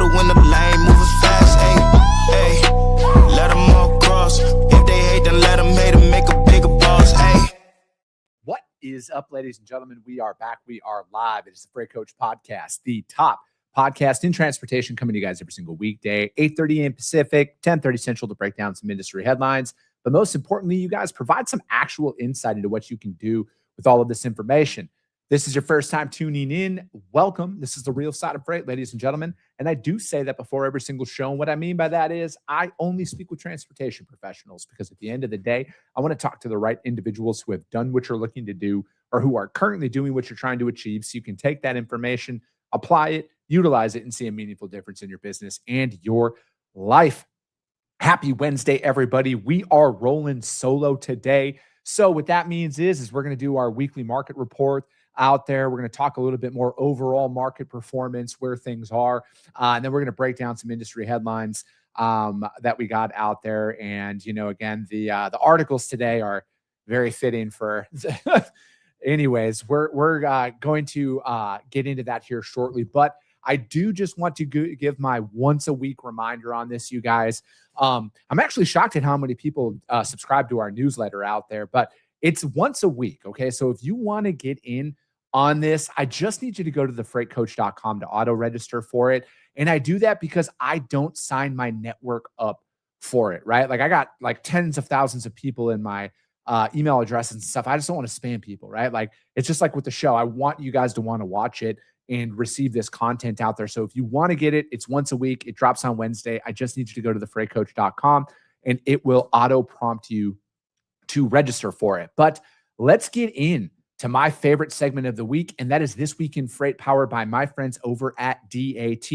pedal in the lane, moving fast, ayy. Let them all cross. If they hate, then let them hate and make a bigger boss, ayy. What is up, ladies and gentlemen? We are back. We are live. It is the Freight Coach Podcast, the top podcast in transportation, coming to you guys every single weekday, 8:30 a.m. Pacific, 10:30 Central, to break down some industry headlines. But most importantly, you guys provide some actual insight into what you can do with all of this information. This is your first time tuning in. Welcome. This is the real side of freight, ladies and gentlemen. And I do say that before every single show. And what I mean by that is I only speak with transportation professionals, because at the end of the day, I want to talk to the right individuals who have done what you're looking to do or who are currently doing what you're trying to achieve, so you can take that information, apply it, utilize it, and see a meaningful difference in your business and your life. Happy Wednesday, everybody. We are rolling solo today. So what that means is we're going to do our weekly market report out there. We're going to talk a little bit more overall market performance, where things are. And then we're going to break down some industry headlines that we got out there. And, you know, again, the articles today are very fitting for anyways, we're going to get into that here shortly. But I do just want to give my once a week reminder on this, you guys. I'm actually shocked at how many people subscribe to our newsletter out there, but it's once a week. Okay. So if you want to get in on this, I just need you to go to thefreightcoach.com to auto register for it. And I do that because I don't sign my network up for it, right? Like I got like tens of thousands of people in my email addresses and stuff. I just don't want to spam people, right? Like it's just like with the show. I want you guys to want to watch it and receive this content out there. So if you want to get it, it's once a week. It drops on Wednesday. I just need you to go to thefreightcoach.com and it will auto prompt you to register for it. But let's get in to my favorite segment of the week, and that is This Week in Freight, powered by my friends over at DAT.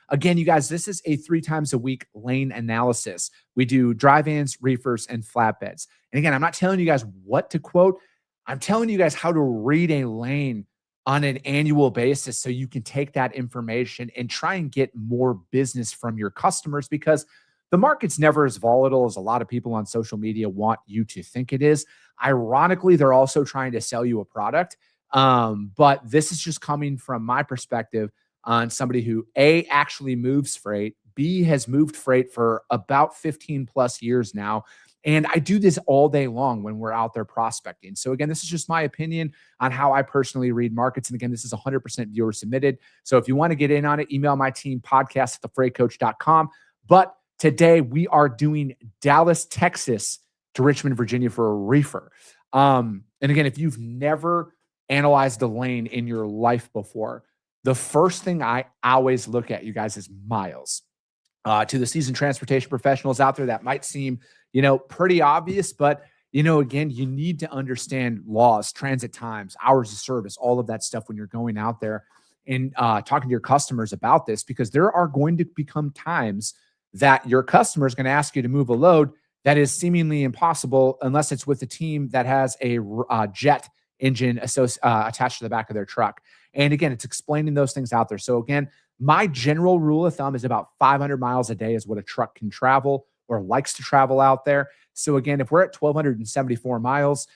Again, you guys, this is a 3 times a week lane analysis. We do dry vans, reefers, and flatbeds. And again, I'm not telling you guys what to quote. I'm telling you guys how to read a lane on an annual basis, so you can take that information and try and get more business from your customers, because the market's never as volatile as a lot of people on social media want you to think it is. Ironically, they're also trying to sell you a product. But this is just coming from my perspective on somebody who A, actually moves freight, B, has moved freight for about 15 plus years now. And I do this all day long when we're out there prospecting. So again, this is just my opinion on how I personally read markets. And again, this is 100% viewer submitted. So if you want to get in on it, email my team, podcast@thefreightcoach.com. But today we are doing Dallas, Texas to Richmond, Virginia for a reefer. And again, if you've never analyzed a lane in your life before, the first thing I always look at, you guys, is miles. To the seasoned transportation professionals out there, that might seem, you know, pretty obvious, but, you know, again, you need to understand laws, transit times, hours of service, all of that stuff when you're going out there and talking to your customers about this, because there are going to become times that your customer is going to ask you to move a load that is seemingly impossible unless it's with a team that has a jet engine attached to the back of their truck. And again, it's explaining those things out there. So again, my general rule of thumb is about 500 miles a day is what a truck can travel or likes to travel out there. So again, if we're at 1,274 miles,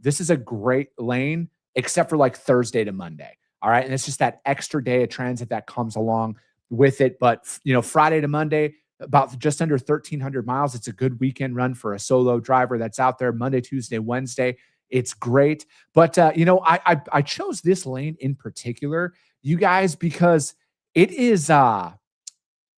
this is a great lane, except for like Thursday to Monday. All right. And it's just that extra day of transit that comes along with it. But, you know, Friday to Monday, about just under 1,300 miles. It's a good weekend run for a solo driver that's out there. Monday, Tuesday, Wednesday, it's great. But, you know, I chose this lane in particular, you guys, because it is,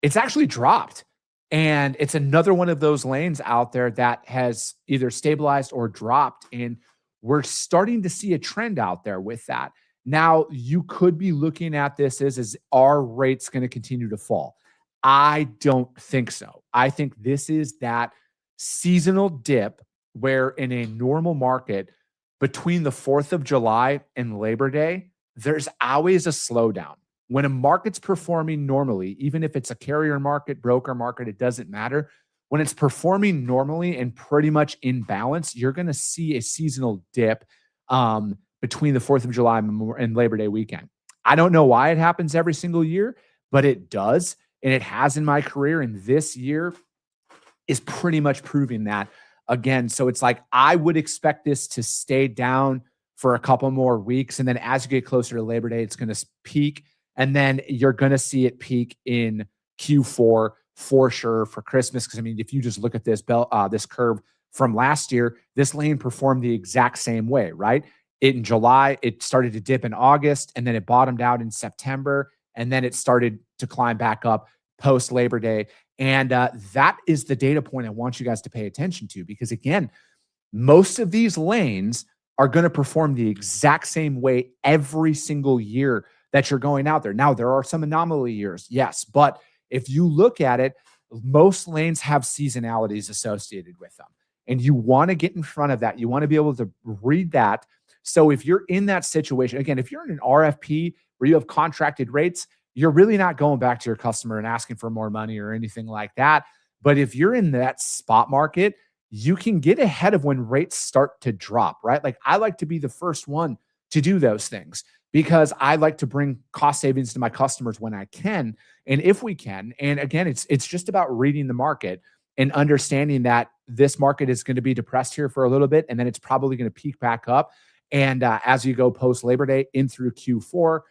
it's actually dropped. And it's another one of those lanes out there that has either stabilized or dropped. And we're starting to see a trend out there with that. Now, you could be looking at this as are rates going to continue to fall? I don't think so. I think this is that seasonal dip where in a normal market between the 4th of July and Labor Day, there's always a slowdown. When a market's performing normally, even if it's a carrier market, broker market, it doesn't matter. When it's performing normally and pretty much in balance, you're going to see a seasonal dip between the 4th of July and Labor Day weekend. I don't know why it happens every single year, but it does. And it has in my career. And this year is pretty much proving that again. So it's like, I would expect this to stay down for a couple more weeks. And then as you get closer to Labor Day, it's going to peak. And then you're going to see it peak in Q4 for sure for Christmas. Because I mean, if you just look at this curve from last year, this lane performed the exact same way, right? In July, it started to dip in August, and then it bottomed out in September, and then it started to climb back up post Labor Day. And that is the data point I want you guys to pay attention to, because again, most of these lanes are going to perform the exact same way every single year that you're going out there. Now, there are some anomaly years, yes, but if you look at it, most lanes have seasonalities associated with them. And you want to get in front of that. You want to be able to read that. So if you're in that situation, again, if you're in an RFP where you have contracted rates, you're really not going back to your customer and asking for more money or anything like that. But if you're in that spot market, you can get ahead of when rates start to drop, right? Like I like to be the first one to do those things because I like to bring cost savings to my customers when I can and if we can. And again, it's just about reading the market and understanding that this market is going to be depressed here for a little bit, and then it's probably going to peak back up. And as you go post Labor Day in through Q4,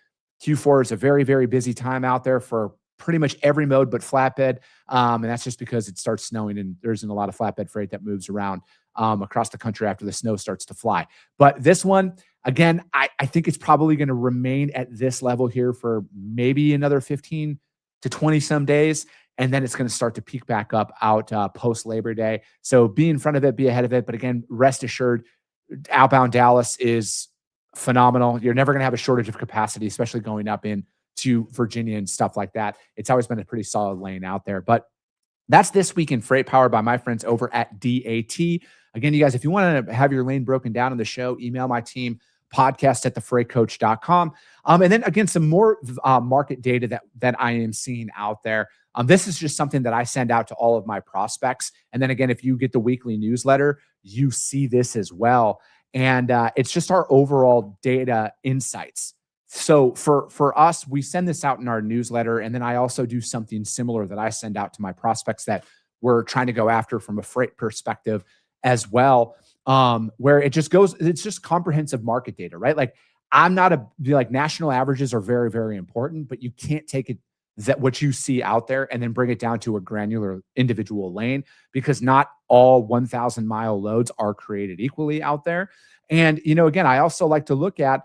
Q4 is a very, very busy time out there for pretty much every mode but flatbed. And that's just because it starts snowing and there isn't a lot of flatbed freight that moves around across the country after the snow starts to fly. But this one, again, I think it's probably going to remain at this level here for maybe another 15 to 20 some days. And then it's going to start to peak back up out post Labor Day. So be in front of it, be ahead of it. But again, rest assured, outbound Dallas is phenomenal. You're never going to have a shortage of capacity, especially going up into Virginia and stuff like that. It's always been a pretty solid lane out there. But that's This Week in Freight, powered by my friends over at DAT. Again, you guys, if you want to have your lane broken down on the show, email my team, podcast@thefreightcoach.com. And then again, some more market data that I am seeing out there. This is just something that I send out to all of my prospects. And then again, if you get the weekly newsletter, you see this as well. And it's just our overall data insights. So for us, we send this out in our newsletter. And then I also do something similar that I send out to my prospects that we're trying to go after from a freight perspective as well, where it's just comprehensive market data, right? Like national averages are very, very important, but you can't take it that what you see out there and then bring it down to a granular individual lane, because not all 1,000-mile loads are created equally out there. And, again, I also like to look at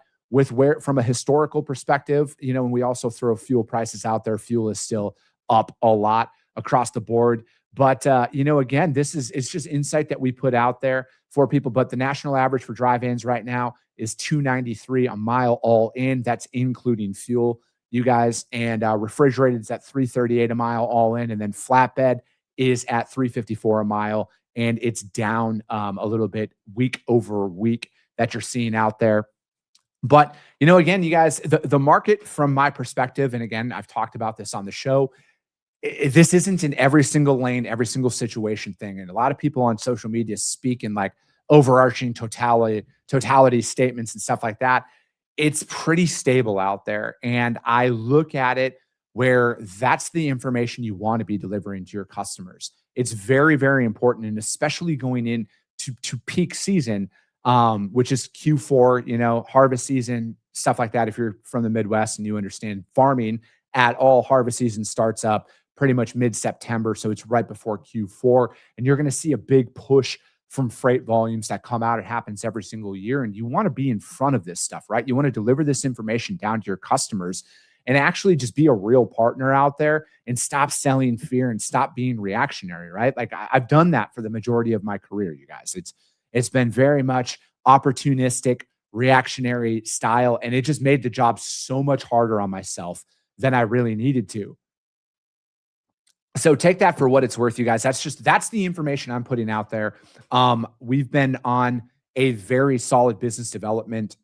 from a historical perspective, and we also throw fuel prices out there. Fuel is still up a lot across the board. But, again, it's just insight that we put out there for people. But the national average for dry vans right now is $293 a mile all in. That's including fuel, you guys. And refrigerated is at $338 a mile all in. And then flatbed is at $354 a mile. And it's down a little bit week over week that you're seeing out there. But, again, you guys, the market from my perspective, and again, I've talked about this on the show, this isn't in every single lane, every single situation thing. And a lot of people on social media speak in like overarching totality statements and stuff like that. It's pretty stable out there. And I look at it where that's the information you want to be delivering to your customers. It's very, very important. And especially going into peak season, which is Q4, harvest season, stuff like that. If you're from the Midwest and you understand farming at all, harvest season starts up pretty much mid-September. So it's right before Q4. And you're going to see a big push from freight volumes that come out. It happens every single year. And you want to be in front of this stuff, right? You want to deliver this information down to your customers and actually just be a real partner out there and stop selling fear and stop being reactionary, right? Like I've done that for the majority of my career, you guys. It's been very much opportunistic, reactionary style. And it just made the job so much harder on myself than I really needed to. So take that for what it's worth, you guys. That's the information I'm putting out there. We've been on a very solid business development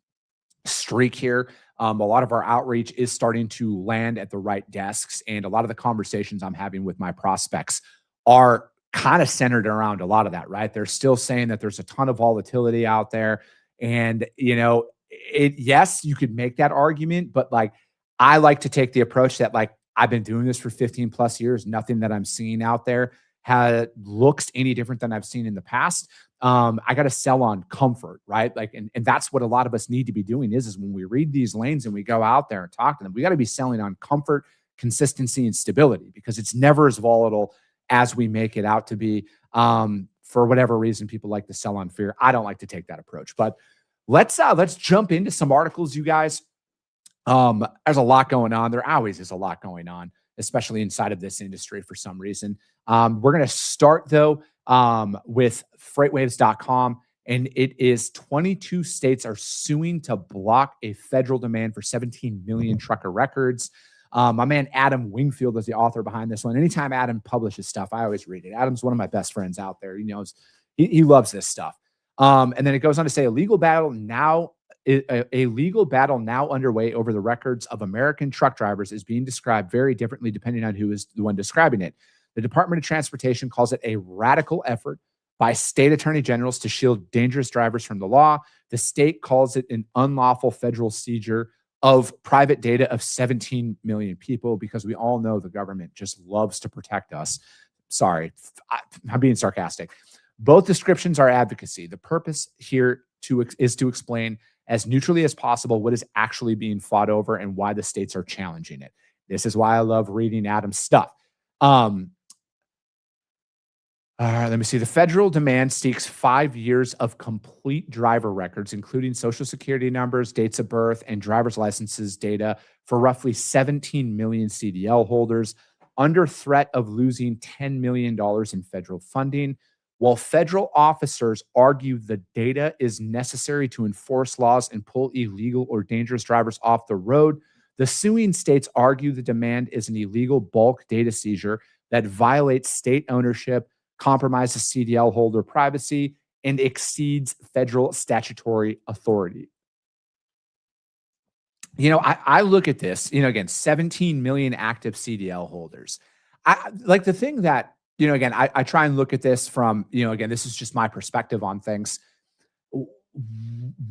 streak here. A lot of our outreach is starting to land at the right desks, and a lot of the conversations I'm having with my prospects are kind of centered around a lot of that, right? They're still saying that there's a ton of volatility out there. And, yes, you could make that argument, but like, I like to take the approach that like, I've been doing this for 15 plus years. Nothing that I'm seeing out there looks any different than I've seen in the past. I got to sell on comfort, right? Like, and that's what a lot of us need to be doing is when we read these lanes and we go out there and talk to them, we got to be selling on comfort, consistency and stability, because it's never as volatile as we make it out to be. For whatever reason, people like to sell on fear. I don't like to take that approach, but let's jump into some articles, you guys. There's a lot going on. There always is a lot going on, especially inside of this industry for some reason. We're going to start though with freightwaves.com. And it is 22 states are suing to block a federal demand for 17 million trucker records. My man Adam Wingfield is the author behind this one. Anytime Adam publishes stuff, I always read it. Adam's one of my best friends out there. He knows he loves this stuff. And then it goes on to say a legal battle now underway over the records of American truck drivers is being described very differently depending on who is the one describing it. The Department of Transportation calls it a radical effort by state attorney generals to shield dangerous drivers from the law. The state calls it an unlawful federal seizure of private data of 17 million people, because we all know the government just loves to protect us. Sorry, I'm being sarcastic. Both descriptions are advocacy. The purpose here is to explain as neutrally as possible what is actually being fought over and why the states are challenging it. This is why I love reading Adam's stuff. Let me see. The federal demand seeks 5 years of complete driver records, including social security numbers, dates of birth, and driver's licenses data for roughly 17 million CDL holders, under threat of losing $10 million in federal funding. While federal officers argue the data is necessary to enforce laws and pull illegal or dangerous drivers off the road, the suing states argue the demand is an illegal bulk data seizure that violates state ownership, compromises CDL holder privacy, and exceeds federal statutory authority. I look at this, again, 17 million active CDL holders. I like the thing that, again, I try and look at this from, again, this is just my perspective on things.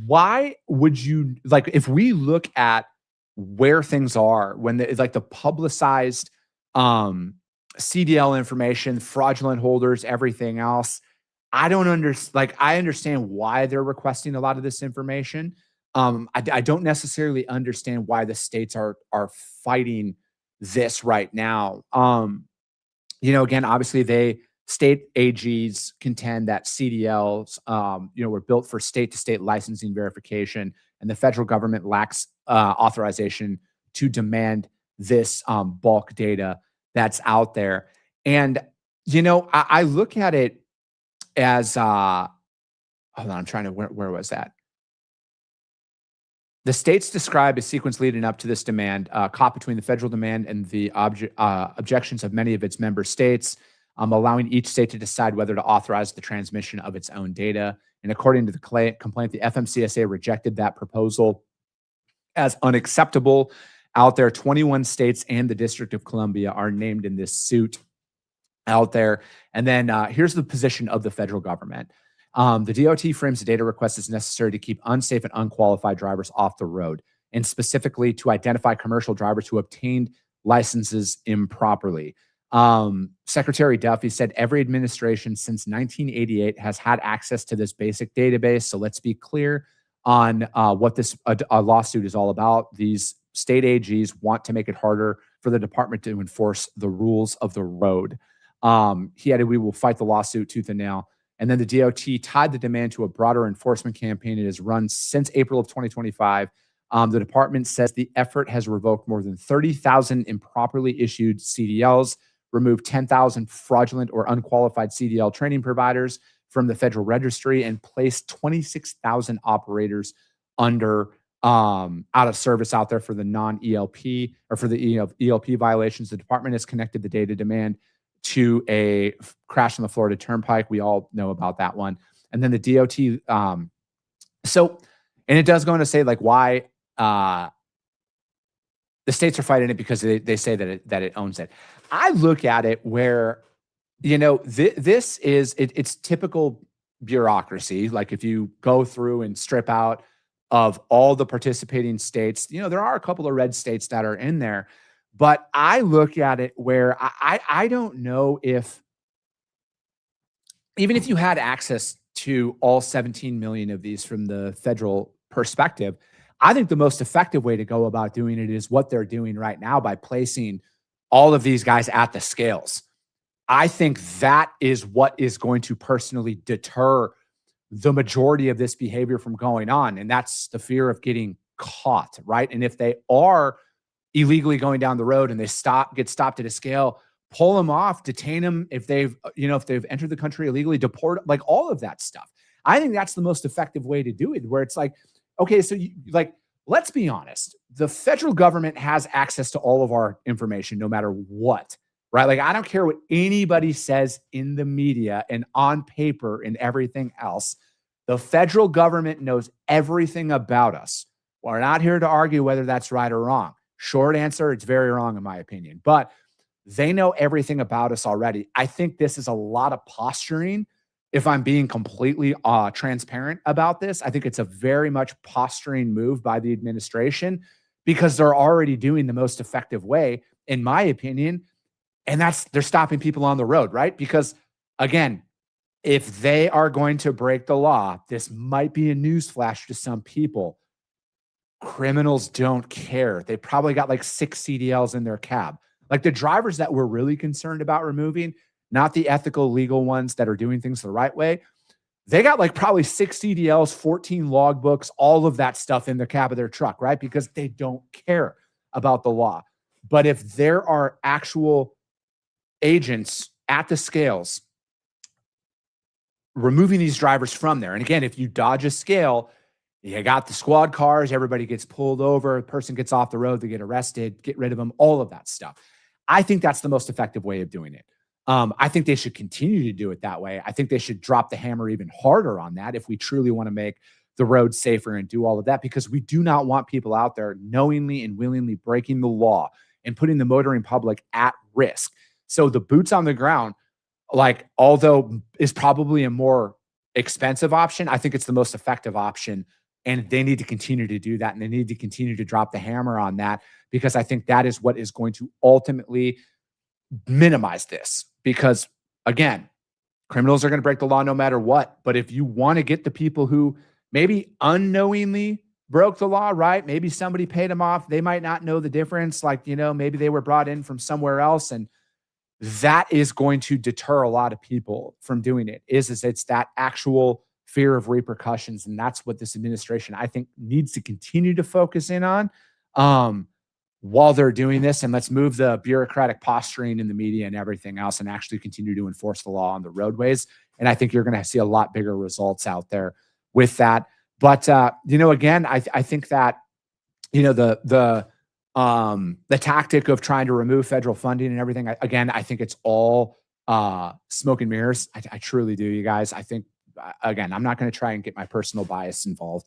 Why would you, like, if we look at where things are when it's like the publicized CDL information, fraudulent holders, everything else, I don't understand. Like, I understand why they're requesting a lot of this information. I don't necessarily understand why the states are fighting this right now. Again, obviously state AGs contend that CDLs, were built for state-to-state licensing verification, and the federal government lacks authorization to demand this bulk data that's out there. And, I look at it as, hold on, I'm trying to, where was that? The states describe a sequence leading up to this demand, caught between the federal demand and the objections of many of its member states, allowing each state to decide whether to authorize the transmission of its own data. And according to the complaint, the FMCSA rejected that proposal as unacceptable. Out there, 21 states and the District of Columbia are named in this suit out there. And then here's the position of the federal government. The DOT frames the data request as necessary to keep unsafe and unqualified drivers off the road, and specifically to identify commercial drivers who obtained licenses improperly. Secretary Duffy said every administration since 1988 has had access to this basic database. So let's be clear on what this lawsuit is all about. These state AGs want to make it harder for the department to enforce the rules of the road. He added, we will fight the lawsuit tooth and nail. And then the DOT tied the demand to a broader enforcement campaign it has run since April of 2025. The department says the effort has revoked more than 30,000 improperly issued CDLs, removed 10,000 fraudulent or unqualified CDL training providers from the federal registry, and placed 26,000 operators under out of service out there for the non-ELP or for the ELP violations. The department has connected the data demand to a crash on the Florida Turnpike. We all know about that one. And then the DOT. And it does go on to say like why the states are fighting it, because they say that it owns it. I look at it where, this is, it's typical bureaucracy. Like if you go through and strip out of all the participating states, there are a couple of red states that are in there. But I look at it where I don't know if, even if you had access to all 17 million of these from the federal perspective, I think the most effective way to go about doing it is what they're doing right now by placing all of these guys at the scales. I think that is what is going to personally deter the majority of this behavior from going on. And that's the fear of getting caught, right? And if they are illegally going down the road and they get stopped at a scale, pull them off, detain them if they've entered the country illegally, deport, like all of that stuff. I think that's the most effective way to do it, where it's like, okay, so let's be honest. The federal government has access to all of our information, no matter what, right? Like, I don't care what anybody says in the media and on paper and everything else. The federal government knows everything about us. We're not here to argue whether that's right or wrong. Short answer, it's very wrong in my opinion, but they know everything about us already. I think this is a lot of posturing. If I'm being completely transparent about this, I think it's a very much posturing move by the administration, because they're already doing the most effective way, in my opinion. And they're stopping people on the road, right? Because again, if they are going to break the law, this might be a newsflash to some people. Criminals don't care. They probably got like 6 CDLs in their cab. Like, the drivers that we're really concerned about removing, not the ethical, legal ones that are doing things the right way, they got like probably 6 CDLs, 14 logbooks, all of that stuff in the cab of their truck, right? Because they don't care about the law. But if there are actual agents at the scales removing these drivers from there, and again, if you dodge a scale, you got the squad cars, everybody gets pulled over, person gets off the road, they get arrested, get rid of them, all of that stuff. I think that's the most effective way of doing it. I think they should continue to do it that way. I think they should drop the hammer even harder on that if we truly want to make the road safer and do all of that, because we do not want people out there knowingly and willingly breaking the law and putting the motoring public at risk. So the boots on the ground, like, although is probably a more expensive option, I think it's the most effective option. And they need to continue to do that. And they need to continue to drop the hammer on that, because I think that is what is going to ultimately minimize this. Because again, criminals are going to break the law no matter what. But if you want to get the people who maybe unknowingly broke the law, right? Maybe somebody paid them off. They might not know the difference. Like, maybe they were brought in from somewhere else. And that is going to deter a lot of people from doing it. It's that actual fear of repercussions. And that's what this administration, I think, needs to continue to focus in on while they're doing this. And let's move the bureaucratic posturing in the media and everything else and actually continue to enforce the law on the roadways. And I think you're going to see a lot bigger results out there with that. But, again, I think that, the tactic of trying to remove federal funding and everything, I think it's all smoke and mirrors. I truly do, you guys. I think, again, I'm not going to try and get my personal bias involved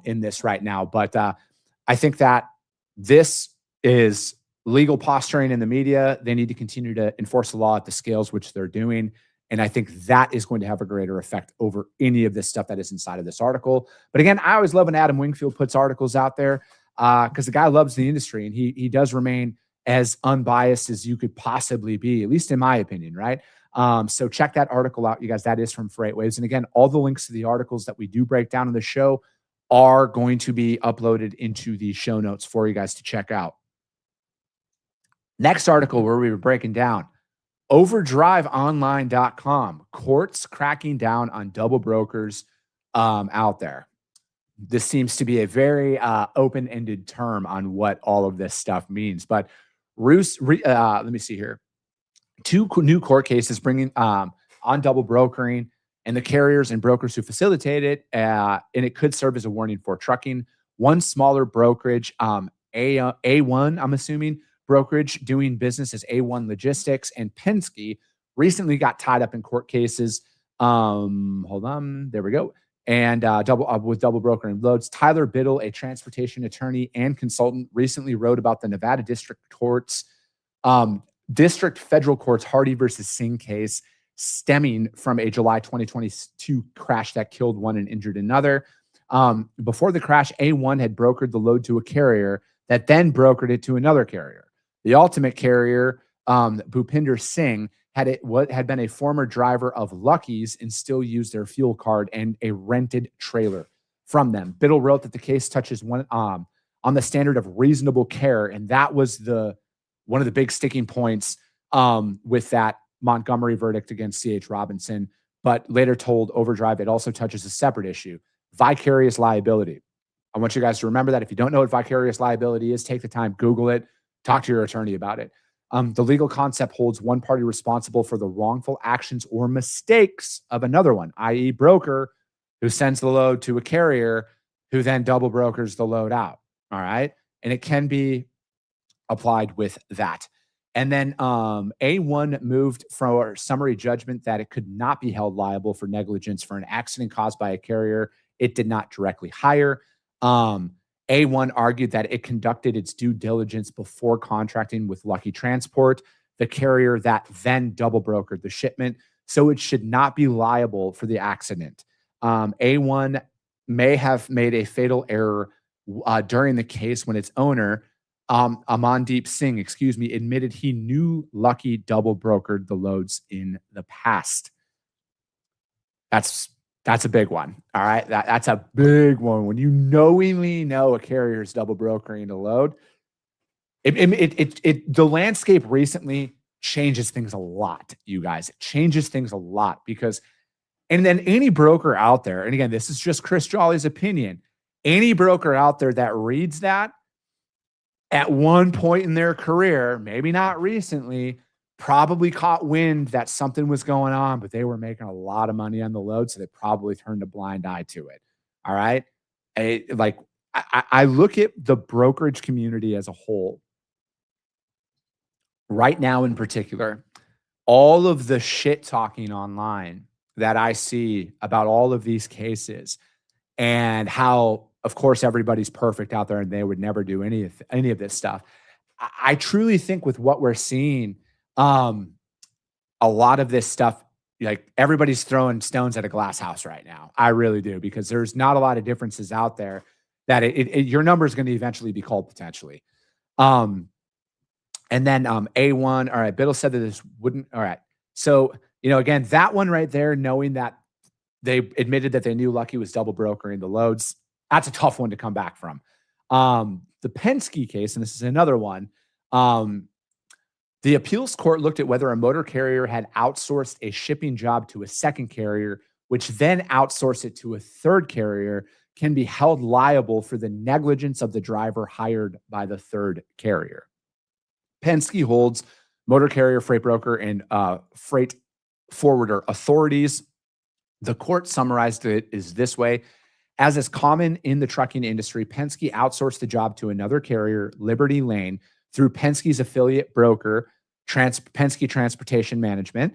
in this right now, but I think that this is legal posturing in the media. They need to continue to enforce the law at the scales, which they're doing. And I think that is going to have a greater effect over any of this stuff that is inside of this article. But again, I always love when Adam Wingfield puts articles out there because the guy loves the industry, and he does remain as unbiased as you could possibly be, at least in my opinion, right? So check that article out, you guys. That is from FreightWaves. And again, all the links to the articles that we do break down in the show are going to be uploaded into the show notes for you guys to check out. Next article where we were breaking down overdriveonline.com, courts cracking down on double brokers out there. This seems to be a very open-ended term on what all of this stuff means. But let me see here. 2 new court cases bringing on double brokering and the carriers and brokers who facilitate it, and it could serve as a warning for trucking. One smaller brokerage, A1, I'm assuming, brokerage doing business as A1 Logistics and Penske, recently got tied up in court cases. Hold on, there we go. And with double brokering loads. Tyler Biddle, a transportation attorney and consultant, recently wrote about the Nevada District Federal Court's Hardy versus Singh case, stemming from a July 2022 crash that killed one and injured another. Before the crash, A1 had brokered the load to a carrier that then brokered it to another carrier. The ultimate carrier, Bhupinder Singh, had been a former driver of Lucky's and still used their fuel card and a rented trailer from them. Biddle wrote that the case touches on the standard of reasonable care, and that was the one of the big sticking points with that Montgomery verdict against C.H. Robinson, but later told Overdrive it also touches a separate issue, vicarious liability. I want you guys to remember that. If you don't know what vicarious liability is, take the time, Google it, talk to your attorney about it. The legal concept holds one party responsible for the wrongful actions or mistakes of another one, i.e. broker who sends the load to a carrier who then double brokers the load out. All right. And it can be applied with that. And then A1 moved for summary judgment that it could not be held liable for negligence for an accident caused by a carrier it did not directly hire. A1 argued that it conducted its due diligence before contracting with Lucky Transport, the carrier that then double brokered the shipment, so it should not be liable for the accident. A1 may have made a fatal error during the case when its owner, Amandeep Singh, admitted he knew Lucky double brokered the loads in the past. That's a big one. All right. That's a big one. When you knowingly know a carrier is double brokering a load, the landscape recently changes things a lot, you guys. It changes things a lot because, and then any broker out there, and again, this is just Chris Jolly's opinion, any broker out there that reads that at one point in their career, maybe not recently, probably caught wind that something was going on, but they were making a lot of money on the load, so they probably turned a blind eye to it. All right. I look at the brokerage community as a whole right now in particular, all of the shit talking online that I see about all of these cases and how, of course, everybody's perfect out there and they would never do any of this stuff. I truly think with what we're seeing, a lot of this stuff, like everybody's throwing stones at a glass house right now. I really do, because there's not a lot of differences out there that your number is going to eventually be called potentially. And then A1, all right, Biddle said that this wouldn't, all right. So, again, that one right there, knowing that they admitted that they knew Lucky was double brokering the loads, that's a tough one to come back from. The Penske case, and this is another one, the appeals court looked at whether a motor carrier had outsourced a shipping job to a second carrier, which then outsourced it to a third carrier, can be held liable for the negligence of the driver hired by the third carrier. Penske holds motor carrier, freight broker, and freight forwarder authorities. The court summarized it as this way. As is common in the trucking industry, Penske outsourced the job to another carrier, Liberty Lane, through Penske's affiliate broker, Penske Transportation Management.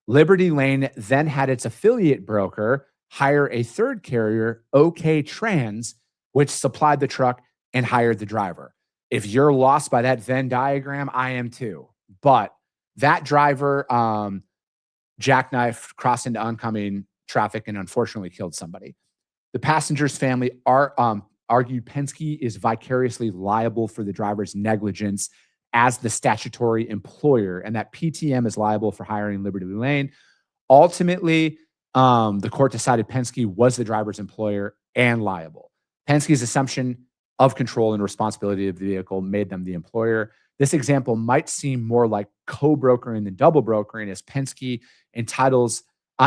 Liberty Lane then had its affiliate broker hire a third carrier, OK Trans, which supplied the truck and hired the driver. If you're lost by that Venn diagram, I am too. But that driver jackknifed, crossed into oncoming traffic, and unfortunately killed somebody. The passenger's family argued Penske is vicariously liable for the driver's negligence as the statutory employer, and that PTM is liable for hiring Liberty Lane. Ultimately, the court decided Penske was the driver's employer and liable. Penske's assumption of control and responsibility of the vehicle made them the employer. This example might seem more like co-brokering than double brokering, as Penske entitles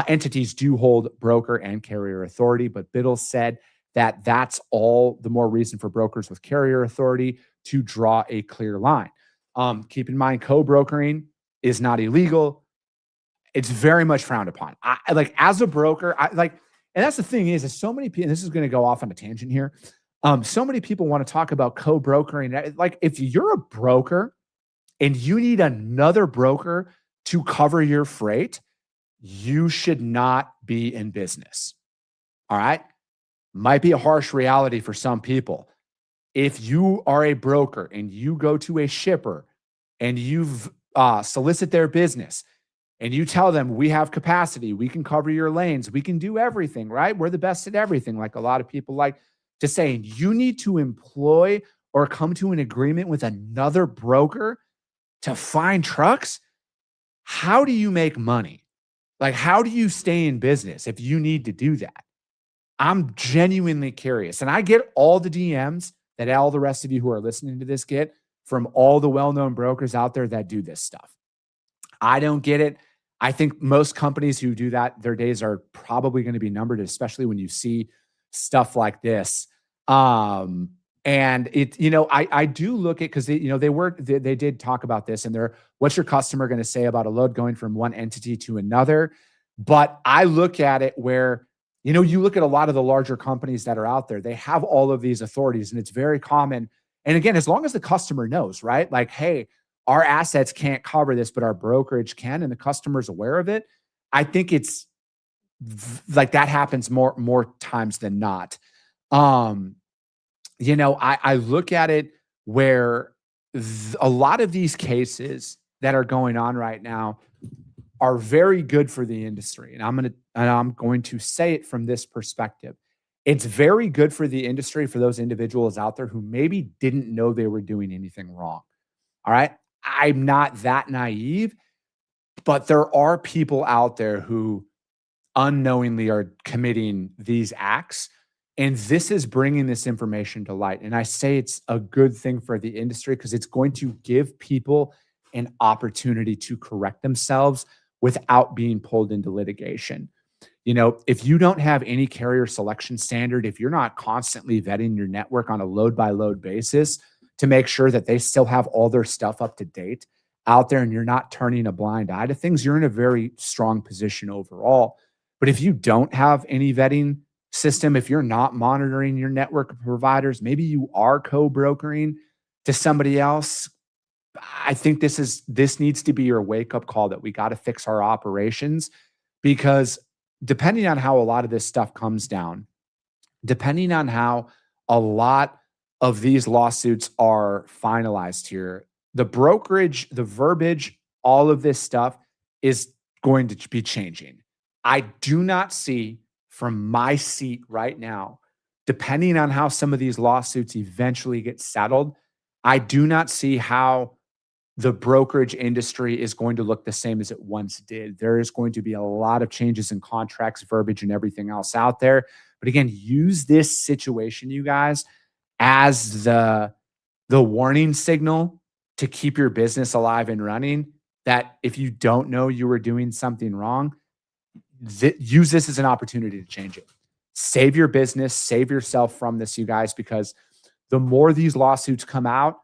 entities do hold broker and carrier authority, but Biddle said that that's all the more reason for brokers with carrier authority to draw a clear line. Keep in mind, co-brokering is not illegal. It's very much frowned upon. As a broker, and that's the thing is so many people, and this is going to go off on a tangent here. So many people want to talk about co-brokering. Like, if you're a broker and you need another broker to cover your freight, you should not be in business. All right. Might be a harsh reality for some people. If you are a broker and you go to a shipper and you've solicit their business and you tell them, we have capacity, we can cover your lanes, we can do everything, right? We're the best at everything. Like a lot of people like to say, you need to employ or come to an agreement with another broker to find trucks. How do you make money? Like, how do you stay in business if you need to do that? I'm genuinely curious. And I get all the DMs that all the rest of you who are listening to this get from all the well-known brokers out there that do this stuff. I don't get it. I think most companies who do that, their days are probably going to be numbered, especially when you see stuff like this. And it, I do look at, because they did talk about this, and what's your customer going to say about a load going from one entity to another? But I look at it where, you look at a lot of the larger companies that are out there, they have all of these authorities, and it's very common. And again, as long as the customer knows, right? Like, hey, our assets can't cover this, but our brokerage can, and the customer's aware of it. I think it's like that happens more times than not. I look at it where a lot of these cases that are going on right now are very good for the industry. And I'm going to say it from this perspective. It's very good for the industry, for those individuals out there who maybe didn't know they were doing anything wrong. All right. I'm not that naive, but there are people out there who unknowingly are committing these acts. And this is bringing this information to light. And I say it's a good thing for the industry because it's going to give people an opportunity to correct themselves without being pulled into litigation. If you don't have any carrier selection standard, if you're not constantly vetting your network on a load by load basis to make sure that they still have all their stuff up to date out there, and you're not turning a blind eye to things, you're in a very strong position overall. But if you don't have any vetting system, if you're not monitoring your network of providers, maybe you are co-brokering to somebody else, I think this needs to be your wake-up call that we got to fix our operations, because depending on how a lot of this stuff comes down, depending on how a lot of these lawsuits are finalized here, the brokerage, the verbiage, all of this stuff is going to be changing. I do not see from my seat right now, depending on how some of these lawsuits eventually get settled, I do not see how the brokerage industry is going to look the same as it once did. There is going to be a lot of changes in contracts, verbiage, and everything else out there. But again, use this situation, you guys, as the warning signal to keep your business alive and running, that if you don't know you were doing something wrong, use this as an opportunity to change it. Save your business, save yourself from this, you guys, because the more these lawsuits come out,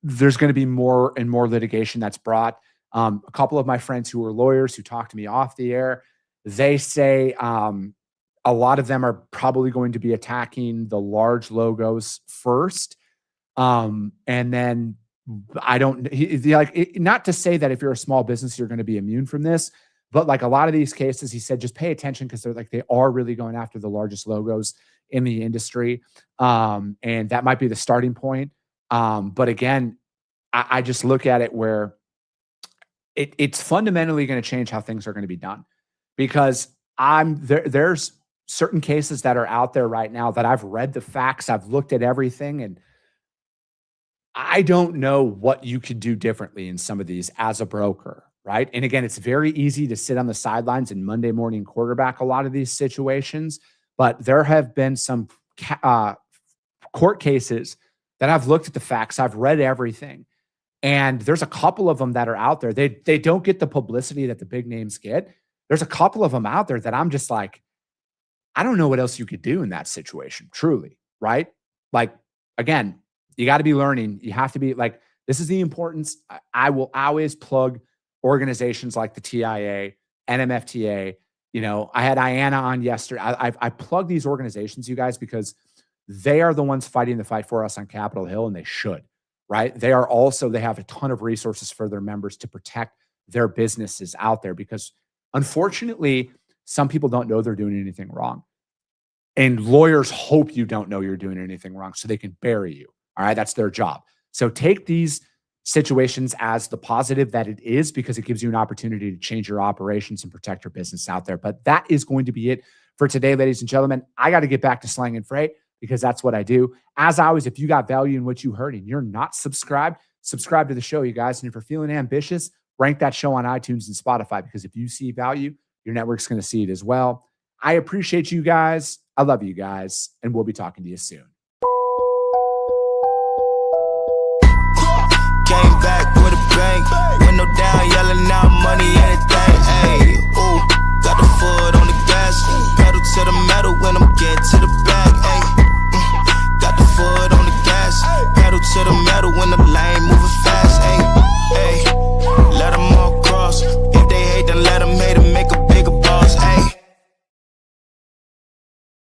there's going to be more and more litigation that's brought. A couple of my friends who are lawyers who talk to me off the air, they say a lot of them are probably going to be attacking the large logos first. And then not to say that if you're a small business, you're going to be immune from this, but like a lot of these cases, he said, just pay attention because they are really going after the largest logos in the industry. And that might be the starting point. But again, I just look at it where it's fundamentally going to change how things are going to be done, because there's certain cases that are out there right now that I've read the facts, I've looked at everything, and I don't know what you could do differently in some of these as a broker, right? And again, it's very easy to sit on the sidelines and Monday morning quarterback a lot of these situations, but there have been some court cases that I've looked at the facts, I've read everything, and there's a couple of them that are out there. They don't get the publicity that the big names get. There's a couple of them out there that I'm just like, I don't know what else you could do in that situation, truly, right? Like, again, you got to be learning. You have to be like, this is the importance. I will always plug organizations like the TIA, NMFTA. I had Ayanna on yesterday. I plug these organizations, you guys, because they are the ones fighting the fight for us on Capitol Hill, and they should, right? They have a ton of resources for their members to protect their businesses out there, because unfortunately, some people don't know they're doing anything wrong. And lawyers hope you don't know you're doing anything wrong so they can bury you. All right. That's their job. So take these situations as the positive that it is, because it gives you an opportunity to change your operations and protect your business out there. But that is going to be it for today, ladies and gentlemen. I got to get back to slang and freight, because that's what I do. As always, if you got value in what you heard and you're not subscribed, subscribe to the show, you guys. And if you're feeling ambitious, rank that show on iTunes and Spotify, because if you see value, your network's going to see it as well. I appreciate you guys. I love you guys, and we'll be talking to you soon. came back with a bang. Window down, yelling out money, anything. Ayy, ooh, got the foot on the gas. Pedal to the metal when I'm getting to the bag. Ayy, got the foot on the gas. Pedal to the metal when the lane moving fast.